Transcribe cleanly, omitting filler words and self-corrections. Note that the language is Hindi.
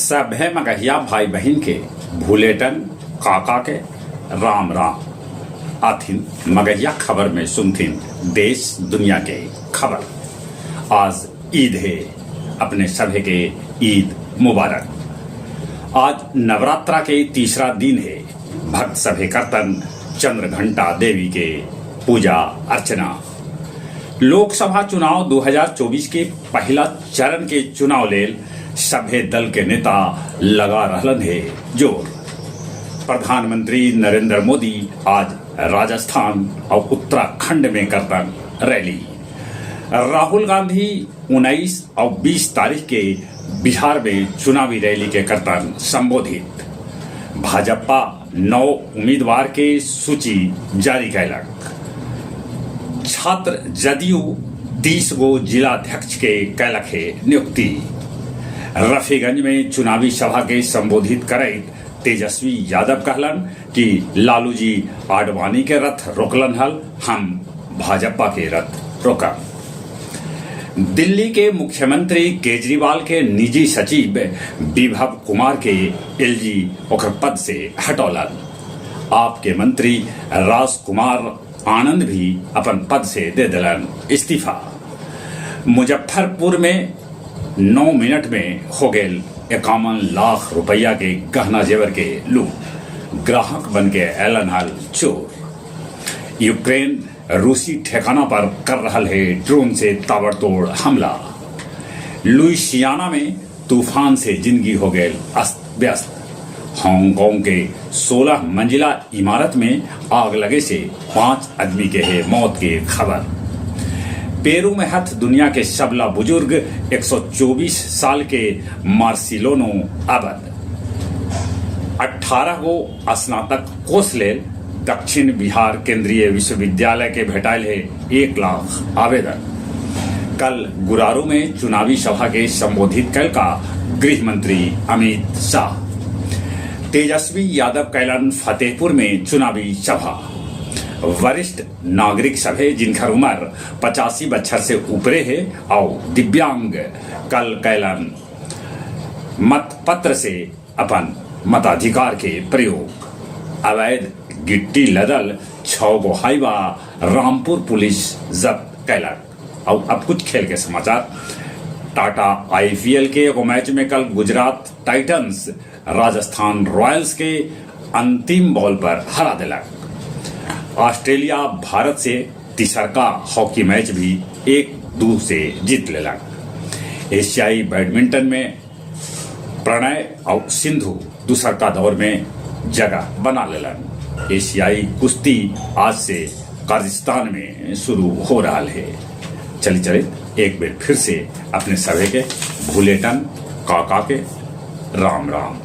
सभे मगहिया भाई बहन के भूलेटन काका के राम राम आथिन मगहिया खबर में सुनथिन देश दुनिया के खबर। आज ईद है, अपने सभे के ईद मुबारक। आज नवरात्रा के तीसरा दिन है। भक्त सभे करतन चंद्र घंटा देवी के पूजा अर्चना। लोकसभा चुनाव 2024 के पहला चरण के चुनाव लेल सभे दल के नेता लगा रहलन है जोर। प्रधानमंत्री नरेंद्र मोदी आज राजस्थान और उत्तराखंड में करतन रैली। राहुल गांधी 19 और 20 तारीख के बिहार में चुनावी रैली के करतन संबोधित। भाजपा 9 उम्मीदवार के सूची जारी कैलक। छात्र जदयू 30 गो जिलाध्यक्ष के कैलक है नियुक्ति। रफीगंज में चुनावी सभा के संबोधित करैत तेजस्वी यादव कहलन कि लालूजी आडवाणी के रथ रोकलन हल, हम भाजपा के रथ रोकब। दिल्ली के मुख्यमंत्री केजरीवाल के निजी सचिव विभव कुमार के एलजी ओकर पद से हटौलन। आपके मंत्री राजकुमार आनंद भी अपन पद से दे दिलन इस्तीफा। मुजफ्फरपुर में 9 मिनट में हो गए 51 लाख रुपया के गहना जेवर के लूट। ग्राहक बन के एलन हल चोर। यूक्रेन रूसी ठिकाना पर कर रहल है ड्रोन से ताबड़तोड़ हमला। लुइसियाना में तूफान से जिंदगी हो गए अस्त व्यस्त। हांगकांग के 16 मंजिला इमारत में आग लगे से 5 आदमी के है मौत की खबर। पेरू में हथ दुनिया के सबला बुजुर्ग 124 साल के मार्सिलोनो अबद। 18 गो स्नातक कोर्स लेल दक्षिण बिहार केंद्रीय विश्वविद्यालय के भेटाइल है 1 लाख आवेदन। कल गुरारू में चुनावी सभा के संबोधित कैल का गृह मंत्री अमित शाह। तेजस्वी यादव कैलन फतेहपुर में चुनावी सभा। वरिष्ठ नागरिक सभे जिनकर उम्र 85 बछर से ऊपरे है और दिव्यांग कल कैलन मतपत्र से अपन मताधिकार के प्रयोग। अवैध गिट्टी लदल 6 गो हाईवा रामपुर पुलिस जब्त कैलक। और अब कुछ खेल के समाचार। टाटा आईपीएल के एगो मैच में कल गुजरात टाइटंस राजस्थान रॉयल्स के अंतिम बॉल पर हरा दिलक। ऑस्ट्रेलिया भारत से तीसरका हॉकी मैच भी 1-2 से जीत लेलक। एशियाई बैडमिंटन में प्रणय और सिंधु दूसरका दौर में जगह बना लेलन। एशियाई कुश्ती आज से किर्गिस्तान में शुरू हो रहा है। चलिए एक बार फिर से अपने सभी के भूलेटन काका के राम राम।